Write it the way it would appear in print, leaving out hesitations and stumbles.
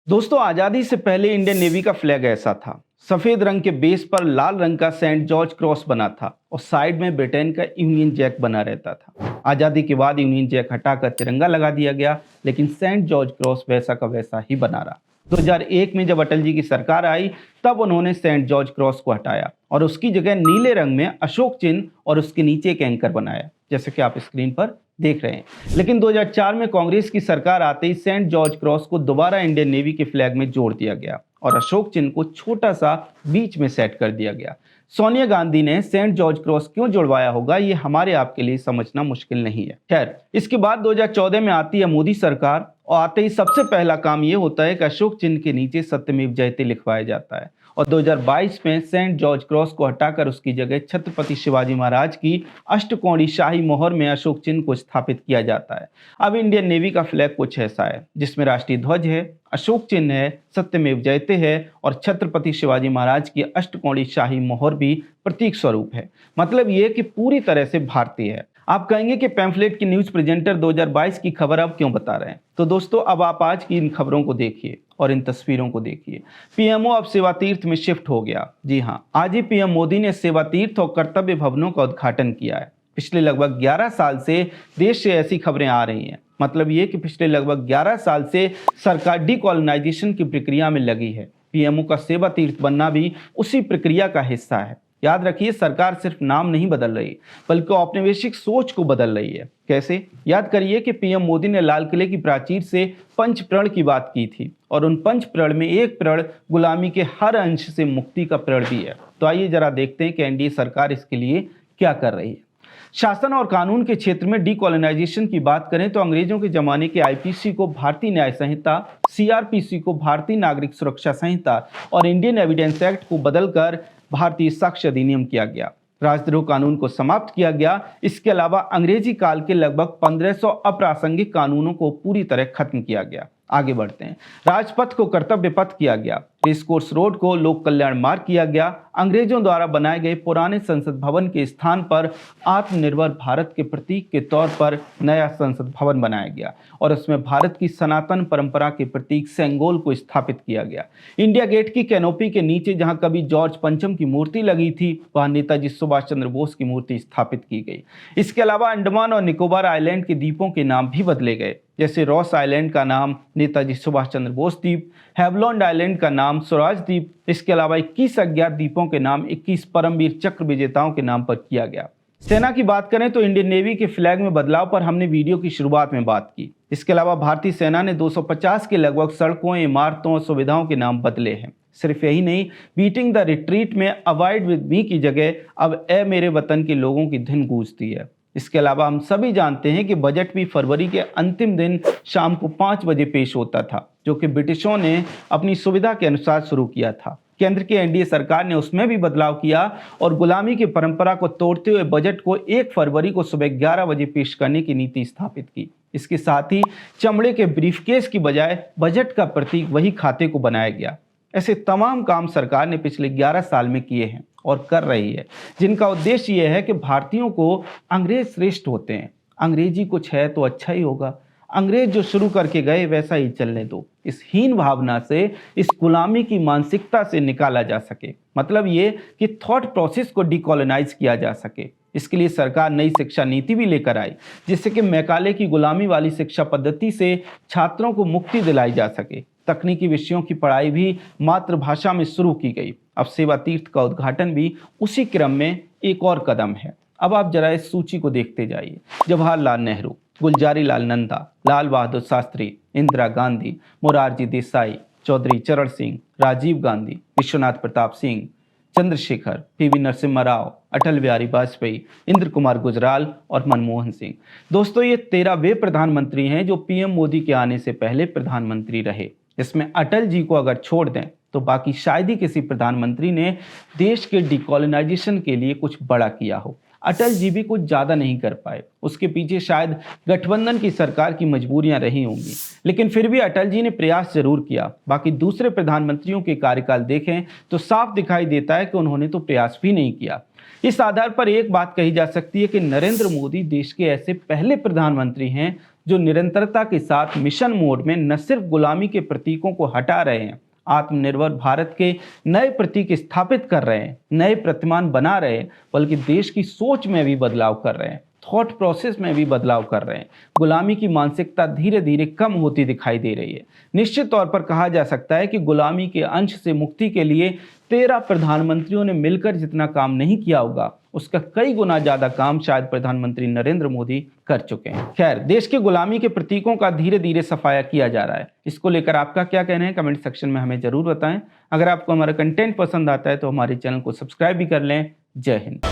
दोस्तों, आजादी से पहले इंडियन नेवी का फ्लैग ऐसा था। सफेद रंग के बेस पर लाल रंग का सेंट जॉर्ज क्रॉस बना था और साइड में ब्रिटेन का यूनियन जैक बना रहता था। आजादी के बाद यूनियन जैक हटाकर तिरंगा लगा दिया गया, लेकिन सेंट जॉर्ज क्रॉस वैसा का वैसा ही बना रहा। 2001 में जब अटल जी की सरकार आई, तब उन्होंने सेंट जॉर्ज क्रॉस को हटाया और उसकी जगह नीले रंग में अशोक चिन्ह और उसके नीचे एक एंकर बनाया, जैसे कि आप स्क्रीन पर देख रहे हैं। लेकिन 2004 में कांग्रेस की सरकार आते ही सेंट जॉर्ज क्रॉस को दोबारा इंडियन नेवी के फ्लैग में जोड़ दिया गया और अशोक चिन्ह को छोटा सा बीच में सेट कर दिया गया। सोनिया गांधी ने सेंट जॉर्ज क्रॉस क्यों जुड़वाया होगा, ये हमारे आपके लिए समझना मुश्किल नहीं है। खैर, इसके बाद 2014 में आती है मोदी सरकार और आते ही सबसे पहला काम ये होता है कि अशोक चिन्ह के नीचे सत्यमेव जयते लिखवाया जाता है और 2022 में सेंट जॉर्ज क्रॉस को हटाकर उसकी जगह छत्रपति शिवाजी महाराज की अष्टकोणीय शाही मोहर में अशोक चिन्ह को स्थापित किया जाता है। अब इंडियन नेवी का फ्लैग कुछ ऐसा है, जिसमें राष्ट्रीय ध्वज है, अशोक चिन्ह है, सत्यमेव जयते है और छत्रपति शिवाजी महाराज की अष्टकोणीय शाही मोहर भी प्रतीक स्वरूप है। मतलब ये कि पूरी तरह से भारतीय है। आप कहेंगे कि पैम्फलेट की न्यूज प्रेजेंटर 2022 की खबर अब क्यों बता रहे हैं, तो दोस्तों अब आप आज की इन खबरों को देखिए और इन तस्वीरों को देखिए। पीएमओ अब सेवा तीर्थ में शिफ्ट हो गया। जी हाँ, आज ही पीएम मोदी ने सेवा तीर्थ और कर्तव्य भवनों का उद्घाटन किया है। पिछले लगभग 11 साल से देश से ऐसी खबरें आ रही हैं। मतलब ये कि पिछले लगभग 11 साल से सरकार डीकॉलोनाइजेशन की प्रक्रिया में लगी है। पीएमओ का सेवा तीर्थ बनना भी उसी प्रक्रिया का हिस्सा है। याद रखिए, सरकार सिर्फ नाम नहीं बदल रही, बल्कि औपनिवेशिक सोच को बदल रही है। कैसे? याद करिए कि पीएम मोदी ने लाल किले की प्राचीर से पंच प्रण की बात की थी और उन पंच प्रण में एक प्रण गुलामी के हर अंश से मुक्ति का प्रण भी है। तो आइए जरा देखते हैं कि एनडीए सरकार इसके लिए क्या कर रही है। शासन और कानून के क्षेत्र में डीकॉलोनाइजेशन की बात करें तो अंग्रेजों के जमाने के आईपीसी को भारतीय न्याय संहिता, सीआरपीसी को भारतीय नागरिक सुरक्षा संहिता और इंडियन एविडेंस एक्ट को बदलकर भारतीय साक्ष्य अधिनियम किया गया। राजद्रोह कानून को समाप्त किया गया। इसके अलावा अंग्रेजी काल के लगभग 1500 अप्रासंगिक कानूनों को पूरी तरह खत्म किया गया। आगे बढ़ते हैं। राजपथ को कर्तव्य पथ किया गया। रेसकोर्स रोड को लोक कल्याण मार्ग किया गया। अंग्रेजों द्वारा बनाए गए पुराने संसद भवन के स्थान पर आत्मनिर्भर भारत के प्रतीक के तौर पर नया संसद भवन बनाया गया और उसमें भारत की सनातन परंपरा के प्रतीक सेंगोल को स्थापित किया गया। इंडिया गेट की कैनोपी के नीचे जहां कभी जॉर्ज पंचम की मूर्ति लगी थी, वहां नेताजी सुभाष चंद्र बोस की मूर्ति स्थापित की गई। इसके अलावा अंडमान और निकोबार आइलैंड के द्वीपों के नाम भी बदले गए, जैसे रॉस आइलैंड का नाम नेताजी सुभाष चंद्र बोस द्वीप, हैवलॉन्ड आइलैंड का नाम स्वराज द्वीप। इसके अलावा 21 अज्ञात द्वीपों के नाम 21 परमवीर चक्र विजेताओं के नाम पर किया गया। सेना की बात करें तो इंडियन नेवी के फ्लैग में बदलाव पर हमने वीडियो की शुरुआत में बात की। इसके अलावा भारतीय सेना ने 250 के लगभग सड़कों, इमारतों और सुविधाओं के नाम बदले हैं। सिर्फ यही नहीं, बीटिंग द रिट्रीट में अवॉइड विद मी की जगह अब ए मेरे वतन के लोगों की धुन गूंजती है। इसके अलावा हम सभी जानते हैं कि बजट भी फरवरी के अंतिम दिन शाम को 5 बजे पेश होता था, जो कि ब्रिटिशों ने अपनी सुविधा के अनुसार शुरू किया था। केंद्र की एनडीए सरकार ने उसमें भी बदलाव किया और गुलामी की परंपरा को तोड़ते हुए बजट को 1 फरवरी को सुबह 11 बजे पेश करने की नीति स्थापित की। इसके साथ ही चमड़े के ब्रीफकेस की बजाय बजट का प्रतीक वही खाते को बनाया गया। ऐसे तमाम काम सरकार ने पिछले 11 साल में किए हैं और कर रही है, जिनका उद्देश्य यह है कि भारतीयों को अंग्रेज श्रेष्ठ होते हैं, अंग्रेजी कुछ है तो अच्छा ही होगा, अंग्रेज जो शुरू करके गए वैसा ही चलने दो। इस हीन भावना से, इस गुलामी की मानसिकता से निकाला जा सके। मतलब ये कि थॉट प्रोसेस को डीकॉलोनाइज किया जा सके। इसके लिए सरकार नई शिक्षा नीति भी लेकर आई, जिससे कि मैकाले की गुलामी वाली शिक्षा पद्धति से छात्रों को मुक्ति दिलाई जा सके। तकनीकी विषयों की पढ़ाई भी मातृभाषा में शुरू की गई। अब सेवा तीर्थ का उद्घाटन भी उसी क्रम में एक और कदम है। अब आप जरा इस सूची को देखते जाइए। जवाहरलाल नेहरू, गुलजारी लाल नंदा, लाल बहादुर शास्त्री, इंदिरा गांधी, मोरारजी देसाई, चौधरी चरण सिंह, राजीव गांधी, विश्वनाथ प्रताप सिंह, चंद्रशेखर, पीवी नरसिम्हा राव, अटल बिहारी वाजपेयी, इंद्र कुमार गुजराल और मनमोहन सिंह। दोस्तों, ये 13 वे प्रधानमंत्री हैं जो पीएम मोदी के आने से पहले प्रधानमंत्री रहे। इसमें अटल जी को अगर छोड़ दें तो बाकी शायद ही किसी प्रधानमंत्री ने देश के डिकॉलोनाइजेशन के लिए कुछ बड़ा किया हो। अटल जी भी कुछ ज़्यादा नहीं कर पाए, उसके पीछे शायद गठबंधन की सरकार की मजबूरियां रही होंगी, लेकिन फिर भी अटल जी ने प्रयास जरूर किया। बाकी दूसरे प्रधानमंत्रियों के कार्यकाल देखें तो साफ दिखाई देता है कि उन्होंने तो प्रयास भी नहीं किया। इस आधार पर एक बात कही जा सकती है कि नरेंद्र मोदी देश के ऐसे पहले प्रधानमंत्री हैं जो निरंतरता के साथ मिशन मोड में न सिर्फ गुलामी के प्रतीकों को हटा रहे हैं, आत्मनिर्भर भारत के नए प्रतीक स्थापित कर रहे हैं, नए प्रतिमान बना रहे हैं, बल्कि देश की सोच में भी बदलाव कर रहे हैं, थॉट प्रोसेस में भी बदलाव कर रहे हैं। गुलामी की मानसिकता धीरे धीरे कम होती दिखाई दे रही है। निश्चित तौर पर कहा जा सकता है कि गुलामी के अंश से मुक्ति के लिए 13 प्रधानमंत्रियों ने मिलकर जितना काम नहीं किया होगा, उसका कई गुना ज्यादा काम शायद प्रधानमंत्री नरेंद्र मोदी कर चुके हैं। खैर, देश के गुलामी के प्रतीकों का धीरे धीरे सफाया किया जा रहा है। इसको लेकर आपका क्या कहना है, कमेंट सेक्शन में हमें जरूर बताएं। अगर आपको हमारा कंटेंट पसंद आता है तो हमारे चैनल को सब्सक्राइब भी कर लें। जय हिंद।